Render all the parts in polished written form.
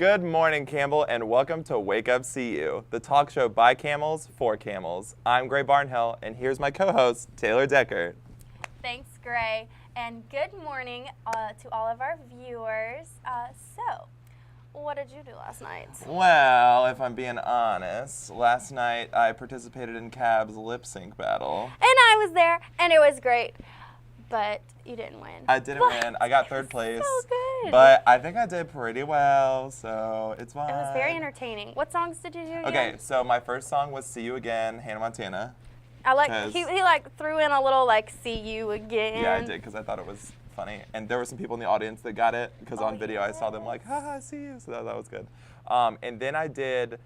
Good morning, Campbell, and welcome to Wake Up CU, the talk show by camels for camels. I'm Gray Barnhill, and here's my co-host, Taylor Decker. Thanks, Gray, and good morning to all of our viewers. So, what did you do last night? Well, if I'm being honest, last night I participated in Cab's lip sync battle. And I was there, and it was great, but you didn't win. I didn't win. I got third place. So good. But I think I did pretty well, so it's fine. It was very entertaining. What songs did you do again? Okay, so my first song was See You Again, Hannah Montana. I like he like threw in a little like See You Again. Yeah, I did because I thought it was funny. And there were some people in the audience that got it because on video I saw them like, haha, I see you. So that was good. And then I did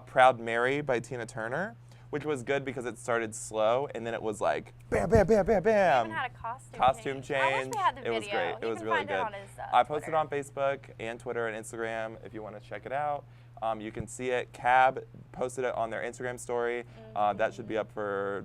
Proud Mary by Tina Turner, which was good because it started slow and then it was like bam, bam, bam, bam, bam. We even had a costume change. I wish we had the video. It was great. It was really good. On his, I posted on Facebook and Twitter and Instagram if you want to check it out. You can see it. Cab posted it on their Instagram story. That should be up for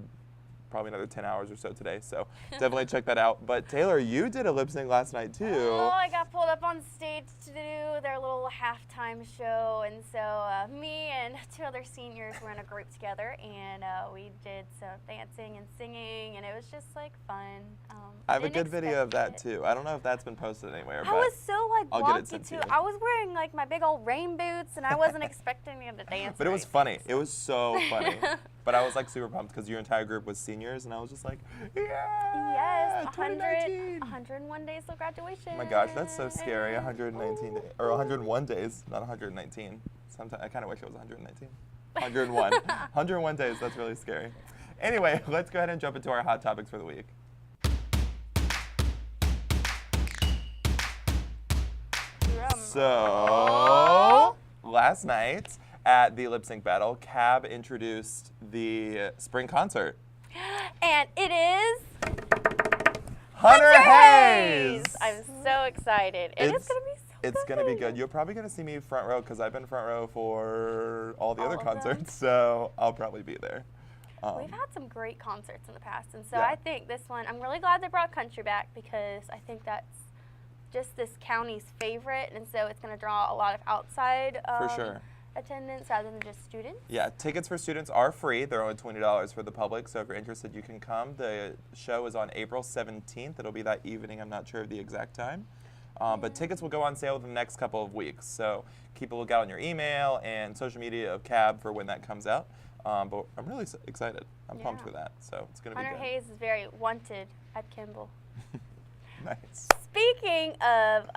probably another 10 hours or so today, so definitely check that out. But Taylor, you did a lip sync last night too. Oh, I got pulled up on stage to do their little halftime show, and so me and two other seniors were in a group together, and we did some dancing and singing, and it was just like fun. I have a good video of that too. I don't know if that's been posted anywhere, but I was so like I'll get it wonky sent to too. you. I was wearing like my big old rain boots, and I wasn't expecting them to dance. But it was funny. It was so funny. But I was like super pumped because your entire group was seniors, and I was just like, yeah, yes, 101 days till graduation. Oh my gosh, that's so scary. 119 days, or 101 days, not 119. Sometimes I kind of wish it was 119. 101. 101 days. That's really scary. Anyway, let's go ahead and jump into our hot topics for the week. So, last night at the lip sync battle, Cab introduced the spring concert. And it is Hunter Hayes! I'm so excited. It's going to be so It's going to be good. You're probably going to see me front row because I've been front row for all the other concerts, so I'll probably be there. We've had some great concerts in the past, and so Yeah. I think this one, I'm really glad they brought country back because I think that's just this county's favorite, and so it's going to draw a lot of outside For sure. attendance rather than just students. Yeah, tickets for students are free. They're only $20 for the public, so if you're interested, you can come. The show is on April 17th. It'll be that evening. I'm not sure of the exact time. But tickets will go on sale within the next couple of weeks, so keep a lookout on your email and social media of Cab for when that comes out. But I'm really excited. I'm pumped for that, so it's going to be good. Hunter Hayes is very wanted at Campbell. Nice. Speaking of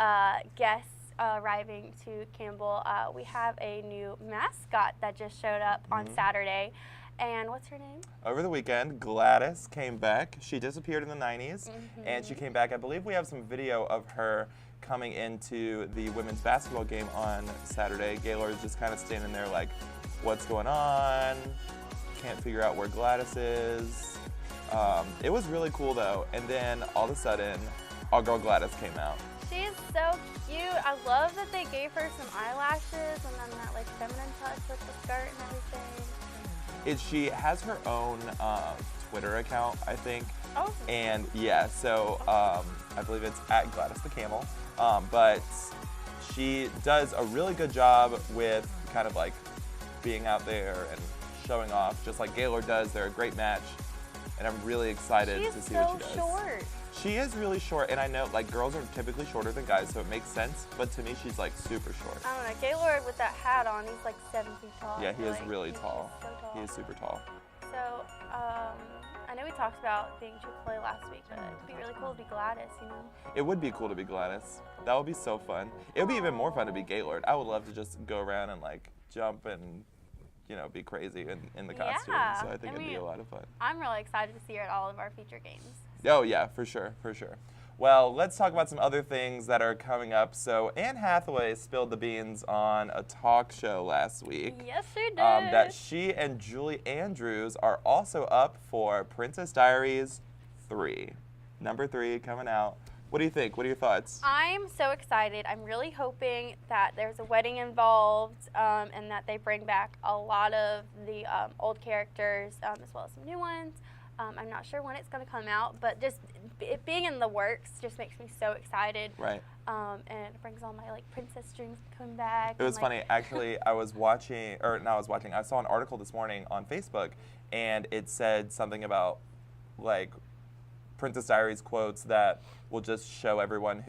guests arriving to Campbell, we have a new mascot that just showed up on Saturday. And what's her name? Over the weekend, Gladys came back. She disappeared in the 90s, and she came back. I believe we have some video of her coming into the women's basketball game on Saturday. Gaylord's just kind of standing there like, what's going on? Can't figure out where Gladys is. It was really cool, though. And then, all of a sudden, our girl Gladys came out. She is so cute. I love that they gave her some eyelashes and then that like feminine touch with the skirt and everything. She has her own Twitter account, I think. Oh. And yeah, so I believe it's at Gladys the Camel. But she does a really good job with kind of like being out there and showing off, just like Gaylord does. They're a great match, and I'm really excited to see what she does. She's so short. She is really short, and I know like girls are typically shorter than guys, so it makes sense. But to me, she's like super short. I don't know. Gaylord with that hat on, he's like 7 feet tall. Yeah, he is like, really he's tall. So tall. He is super tall. So, I know we talked about being Chick-fil-A last week, but it'd be really cool to be Gladys, you know? It would be cool to be Gladys. That would be so fun. It would be even more fun to be Gaylord. I would love to just go around and like jump and, you know, be crazy in the costume. Yeah. So I think it'd be a lot of fun. I'm really excited to see her at all of our feature games. Oh yeah, for sure, for sure. Well, let's talk about some other things that are coming up. So Anne Hathaway spilled the beans on a talk show last week. Yes, she did. That she and Julie Andrews are also up for Princess Diaries 3. Number 3 coming out. What do you think? What are your thoughts? I'm so excited. I'm really hoping that there's a wedding involved and that they bring back a lot of the old characters as well as some new ones. I'm not sure when it's going to come out, but just it being in the works just makes me so excited. Right. And it brings all my like princess dreams coming back. It was funny, actually. I saw an article this morning on Facebook, and it said something about like Princess Diaries quotes that will just show everyone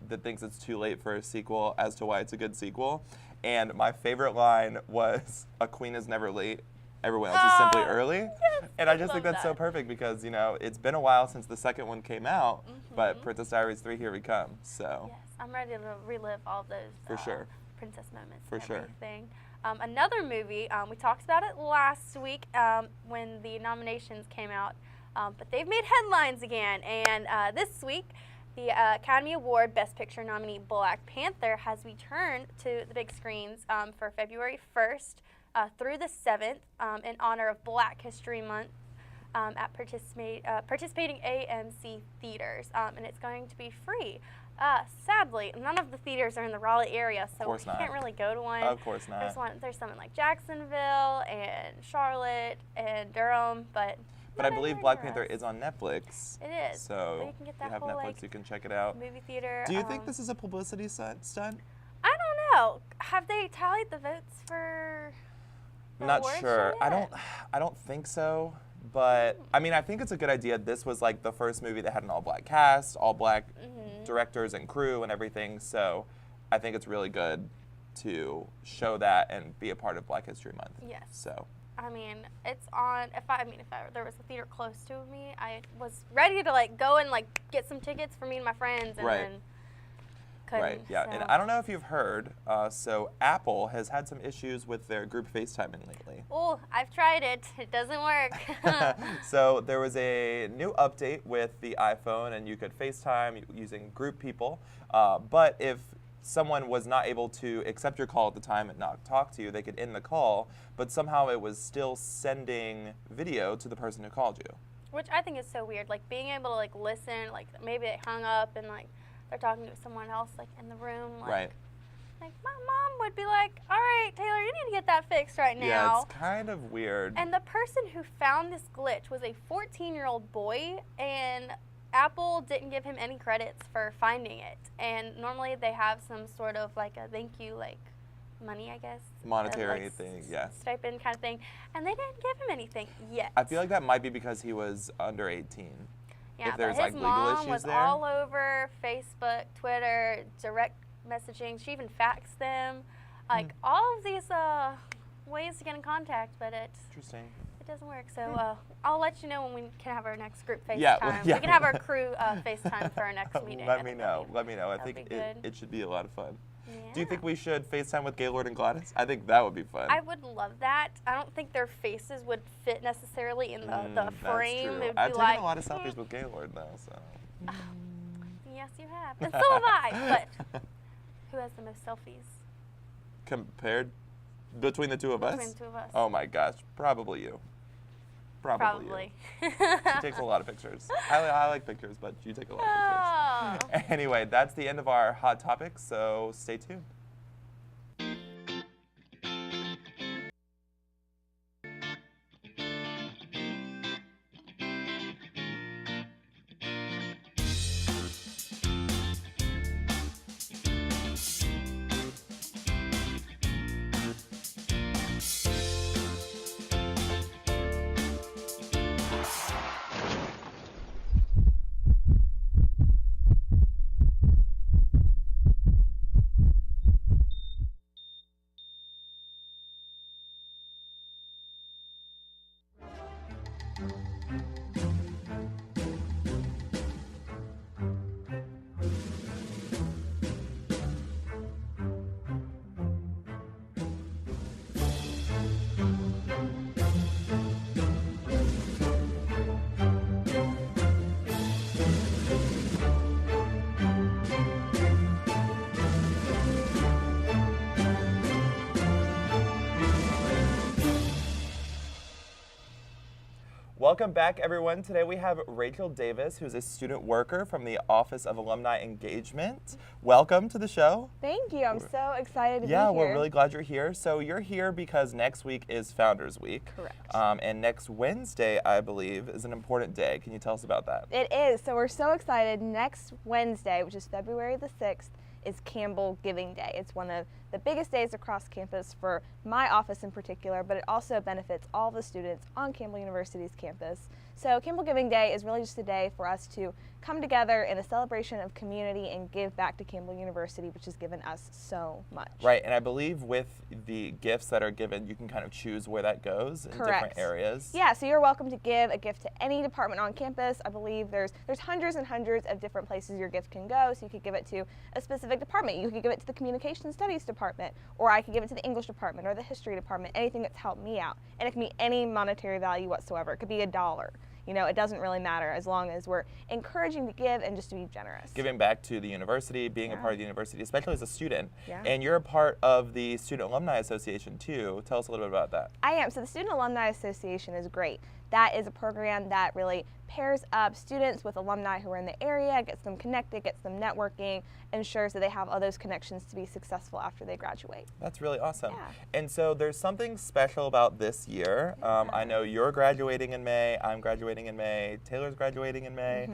that thinks it's too late for a sequel as to why it's a good sequel. And my favorite line was, "A queen is never late. Everyone else is simply early." Yes, and I just think that's that. so perfect because, it's been a while since the second one came out, but Princess Diaries 3, here we come. So. Yes, I'm ready to relive all those For sure. princess moments. For and sure. Everything. Another movie, we talked about it last week when the nominations came out, but they've made headlines again. And this week, the Academy Award Best Picture nominee Black Panther has returned to the big screens for February 1st. Through the 7th in honor of Black History Month at participating AMC theaters, and it's going to be free. Sadly, none of the theaters are in the Raleigh area, so we can't really go to one. Of course not. There's some in like Jacksonville and Charlotte and Durham, but I believe Black Panther is on Netflix. It is. So you can get that you have whole, Netflix, like, you can check it out. movie theater. Do you think this is a publicity stunt? I don't know. Have they tallied the votes for? Not sure. I don't think so. But I mean, I think it's a good idea. This was like the first movie that had an all-black cast, all-black directors and crew and everything. So I think it's really good to show that and be a part of Black History Month. Yes. So. I mean, it's on. If there was a theater close to me, I was ready to like go and like get some tickets for me and my friends, and then couldn't. Right. Yeah. So. And I don't know if you've heard. So Apple has had some issues with their group FaceTiming lately. Oh, I've tried it. It doesn't work. So there was a new update with the iPhone, and you could FaceTime using group people. But if someone was not able to accept your call at the time and not talk to you, they could end the call, but somehow it was still sending video to the person who called you. Which I think is so weird. Like being able to like listen, like maybe they hung up and like they're talking to someone else like in the room. Like, right. Like my mom would be like, "All right, Taylor, you need to get that fixed right now." Yeah, it's kind of weird. And the person who found this glitch was a 14-year-old boy, and Apple didn't give him any credits for finding it. And normally they have some sort of like a thank you, like money, I guess. Monetary like thing, yeah. Stipend kind of thing. And they didn't give him anything yet. I feel like that might be because he was under 18. Yeah, if there's but like his legal mom issues was there. all over Facebook, Twitter, direct messaging. She even faxed them. Like all of these ways to get in contact, but Interesting. It doesn't work. So I'll let you know when we can have our next group FaceTime. Yeah. We can have our crew FaceTime for our next meeting. Let me know. I That'd think be good. it should be a lot of fun. Yeah. Do you think we should FaceTime with Gaylord and Gladys? I think that would be fun. I would love that. I don't think their faces would fit necessarily in the frame. That's true. I've taken a lot of selfies with Gaylord though, so. Yes, you have. And so have I. But who has the most selfies? Compared between the two of us? Between the two of us. Oh my gosh, probably you. Probably. You. She takes a lot of pictures. I like pictures, but you take a lot of pictures. Anyway, that's the end of our hot topics, so stay tuned. Welcome back, everyone. Today we have Rachel Davis, who's a student worker from the Office of Alumni Engagement. Welcome to the show. Thank you. I'm so excited to be Yeah, here. we're really glad you're here. So you're here because next week is Founders Week. Correct. And next Wednesday, I believe, is an important day. Can you tell us about that? It is. So we're so excited. Next Wednesday, which is February the 6th, is Campbell Giving Day. It's one of the biggest days across campus for my office in particular, but it also benefits all the students on Campbell University's campus. So Campbell Giving Day is really just a day for us to come together in a celebration of community and give back to Campbell University, which has given us so much. Right, and I believe with the gifts that are given, you can kind of choose where that goes in different areas. Yeah, so you're welcome to give a gift to any department on campus. I believe there's hundreds and hundreds of different places your gift can go, so you could give it to a specific department. You could give it to the Communication Studies department, or I could give it to the English department or the History department, anything that's helped me out. And it can be any monetary value whatsoever. It could be $1. You know, it doesn't really matter as long as we're encouraging to give and just to be generous. Giving back to the university, being a part of the university, especially as a student. Yeah. And you're a part of the Student Alumni Association too. Tell us a little bit about that. I am. So the Student Alumni Association is great. That is a program that really pairs up students with alumni who are in the area, gets them connected, gets them networking, ensures that they have all those connections to be successful after they graduate. That's really awesome. Yeah. And so there's something special about this year. I know you're graduating in May, I'm graduating in May, Taylor's graduating in May.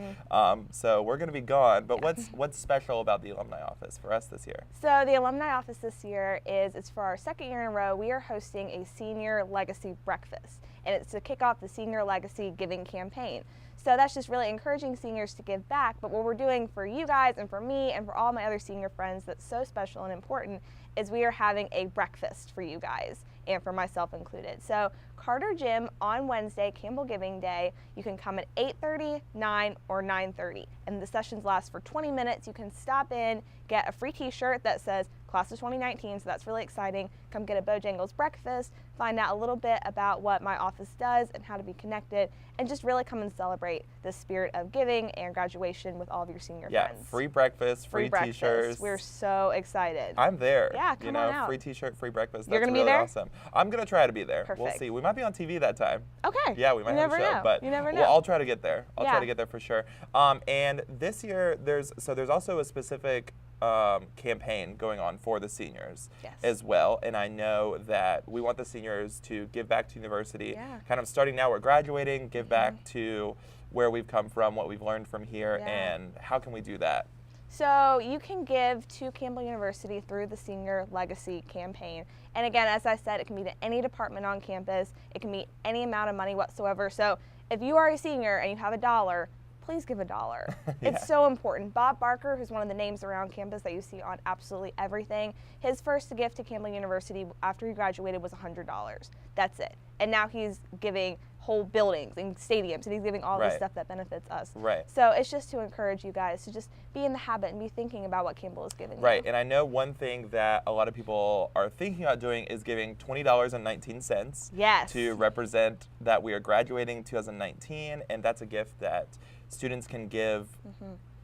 So we're going to be gone, but what's special about the Alumni Office for us this year? So the Alumni Office this year it's for our second year in a row, we are hosting a Senior Legacy Breakfast. And it's to kick off the Senior Legacy Giving Campaign. So that's just really encouraging seniors to give back. But what we're doing for you guys and for me and for all my other senior friends that's so special and important is we are having a breakfast for you guys and for myself included. So Carter Gym on Wednesday, Campbell Giving Day, you can come at 8:30, 9, or 9:30. And the sessions last for 20 minutes. You can stop in, get a free t-shirt that says Class of 2019, so that's really exciting. Come get a Bojangles breakfast, find out a little bit about what my office does and how to be connected, and just really come and celebrate the spirit of giving and graduation with all of your senior friends. Yeah, free breakfast, free t-shirts. We're so excited. I'm there. Yeah, come on out. Free t-shirt, free breakfast. You're That's gonna be really there? awesome. I'm going to try to be there. Perfect. We'll see. We might be on TV that time. Okay. Yeah, we might have a show, but you never know. Well, I'll try to get there. I'll try Yeah. to get there for sure. And this year, there's also a specific campaign going on for the seniors as well. And I know that we want the seniors to give back to university. Yeah. Kind of starting now, we're graduating, give back to where we've come from, what we've learned from here, and how can we do that? So you can give to Campbell University through the Senior Legacy Campaign. And again, as I said, it can be to any department on campus. It can be any amount of money whatsoever. So if you are a senior and you have $1, please give $1. It's so important. Bob Barker, who's one of the names around campus that you see on absolutely everything, his first gift to Campbell University after he graduated was $100. That's it. And now he's giving whole buildings and stadiums, and he's giving all this stuff that benefits us. Right. So it's just to encourage you guys to just be in the habit and be thinking about what Campbell is giving Right, you. and I know one thing that a lot of people are thinking about doing is giving $20.19 to represent that we are graduating 2019, and that's a gift that students can give,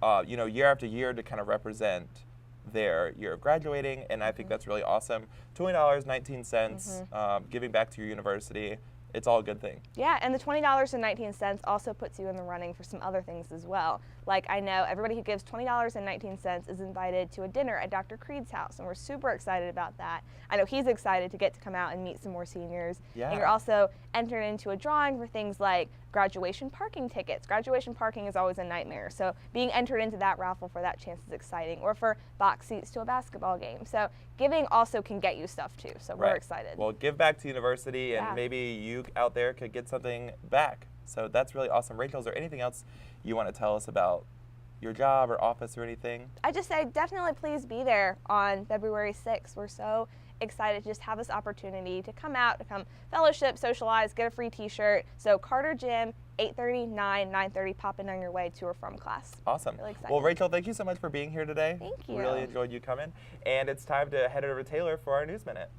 year after year to kind of represent their year of graduating, and I think that's really awesome. $20.19, giving back to your university. It's all a good thing. Yeah, and the $20.19 also puts you in the running for some other things as well. Like, I know everybody who gives $20.19 is invited to a dinner at Dr. Creed's house, and we're super excited about that. I know he's excited to get to come out and meet some more seniors. Yeah. And you're also entered into a drawing for things like graduation parking tickets. Graduation parking is always a nightmare, so being entered into that raffle for that chance is exciting, or for box seats to a basketball game. So giving also can get you stuff too, so we're excited. Well, give back to university, and maybe you out there could get something back. So that's really awesome. Rachel, is there anything else you want to tell us about your job or office or anything? I just say definitely please be there on February 6th. We're so excited to just have this opportunity to come out, to come fellowship, socialize, get a free t-shirt. So Carter Gym, 8:30, 9, 9:30, popping on your way to or from class. Awesome. Really excited. Well, Rachel, thank you so much for being here today. Thank you. Really enjoyed you coming. And it's time to head over to Taylor for our News Minute.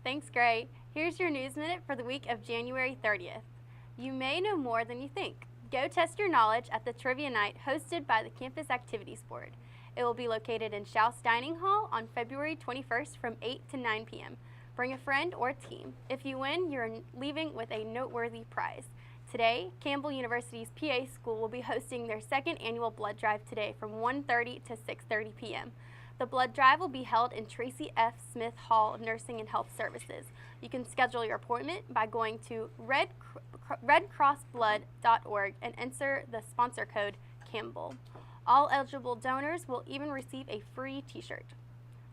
Thanks, Gray. Here's your News Minute for the week of January 30th. You may know more than you think. Go test your knowledge at the Trivia Night hosted by the Campus Activities Board. It will be located in Schaus Dining Hall on February 21st from 8 to 9 p.m. Bring a friend or team. If you win, you're leaving with a noteworthy prize. Today, Campbell University's PA School will be hosting their second annual blood drive today from 1:30 to 6:30 p.m. The blood drive will be held in Tracy F. Smith Hall of Nursing and Health Services. You can schedule your appointment by going to redcrossblood.org and enter the sponsor code Campbell. All eligible donors will even receive a free t-shirt.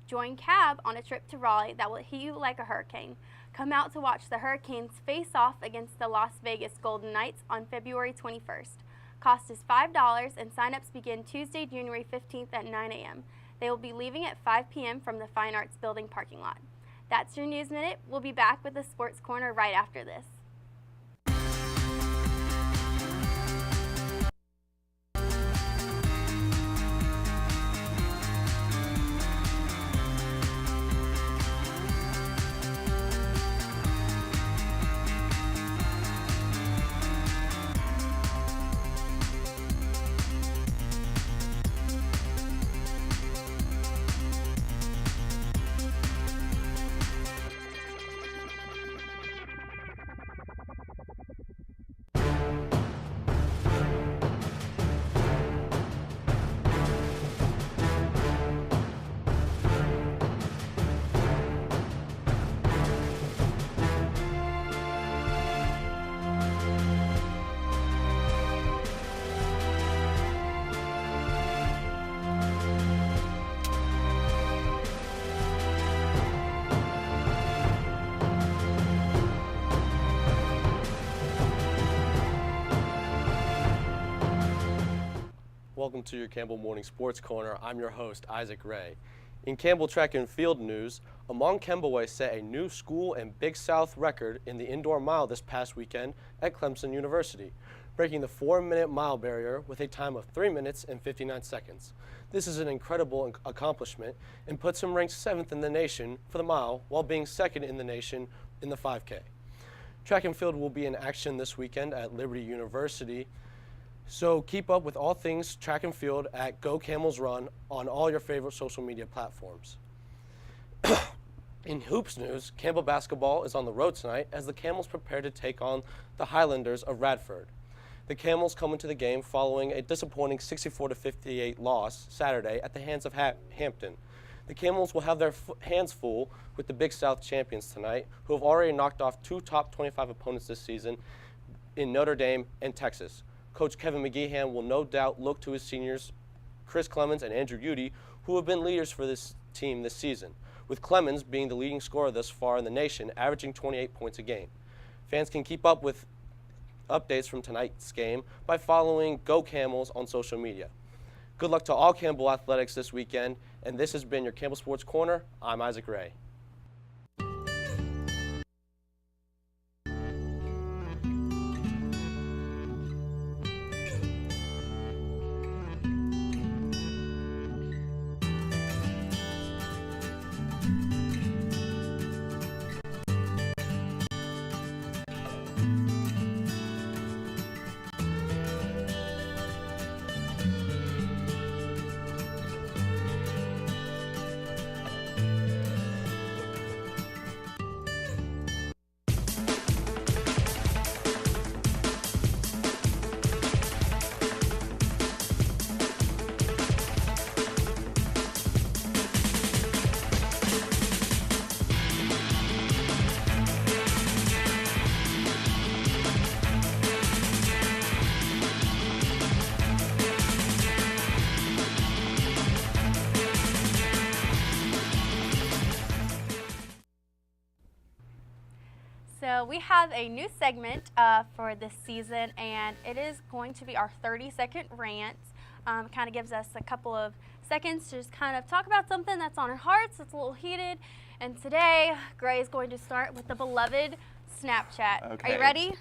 Join CAB on a trip to Raleigh that will hit you like a hurricane. Come out to watch the Hurricanes face off against the Las Vegas Golden Knights on February 21st. Cost is $5 and sign-ups begin Tuesday, January 15th at 9 a.m. They will be leaving at 5 p.m. from the Fine Arts Building parking lot. That's your News Minute. We'll be back with the Sports Corner right after this. Welcome to your Campbell Morning Sports Corner. I'm your host, Isaac Ray. In Campbell track and field news, Amon Kembaway set a new school and Big South record in the indoor mile this past weekend at Clemson University, breaking the 4-minute mile barrier with a time of 3 minutes and 59 seconds. This is an incredible accomplishment and puts him ranked 7th in the nation for the mile while being 2nd in the nation in the 5K. Track and field will be in action this weekend at Liberty University. So keep up with all things track and field at Go Camels Run on all your favorite social media platforms. In hoops news, Campbell basketball is on the road tonight as the Camels prepare to take on the Highlanders of Radford. The Camels come into the game following a disappointing 64-58 loss Saturday at the hands of Hampton. The Camels will have their hands full with the Big South champions tonight, who have already knocked off 2 top 25 opponents this season in Notre Dame and Texas. Coach Kevin McGeehan will no doubt look to his seniors, Chris Clemens and Andrew Udy, who have been leaders for this team this season, with Clemens being the leading scorer thus far in the nation, averaging 28 points a game. Fans can keep up with updates from tonight's game by following Go Camels on social media. Good luck to all Campbell athletics this weekend, and this has been your Campbell Sports Corner. I'm Isaac Ray. So we have a new segment for this season, and it is going to be our 30-second rant. Kind of gives us a couple of seconds to just kind of talk about something that's on our hearts, that's a little heated. And today, Gray is going to start with the beloved Snapchat. Okay. Are you ready?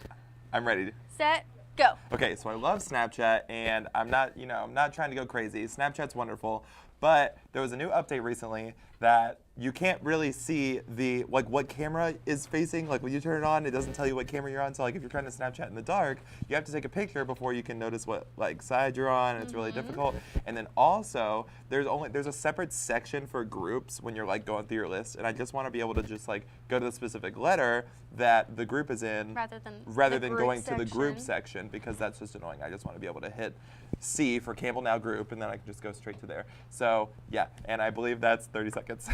I'm ready. Set, go. Okay, so I love Snapchat, and I'm not trying to go crazy. Snapchat's wonderful, but there was a new update recently that you can't really see the what camera is facing. Like when you turn it on, it doesn't tell you what camera you're on. So like if you're trying to Snapchat in the dark, you have to take a picture before you can notice what like side you're on, and it's really difficult. And then also there's a separate section for groups when you're like going through your list, and I just want to be able to just like go to the specific letter that the group is in rather than going to the group section, because that's just annoying. I just want to be able to hit C for Campbell Now group, and then I can just go straight to there. So yeah, and I believe that's 30 seconds.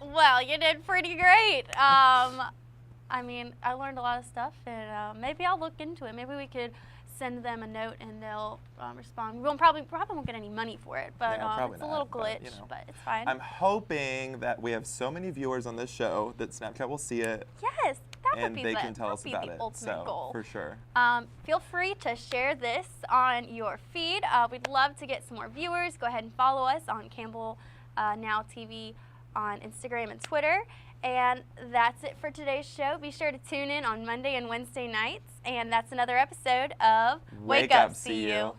Well, you did pretty great. I mean, I learned a lot of stuff, and maybe I'll look into it. Maybe we could send them a note and they'll respond. We probably won't get any money for it, but it's a little glitch, but it's fine. I'm hoping that we have so many viewers on this show that Snapchat will see it. Yes, that would and be they can tell us about the it. ultimate goal. For sure. Feel free to share this on your feed. We'd love to get some more viewers. Go ahead and follow us on Campbell Now TV on Instagram and Twitter. And that's it for today's show. Be sure to tune in on Monday and Wednesday nights. And that's another episode of Wake Up, See You.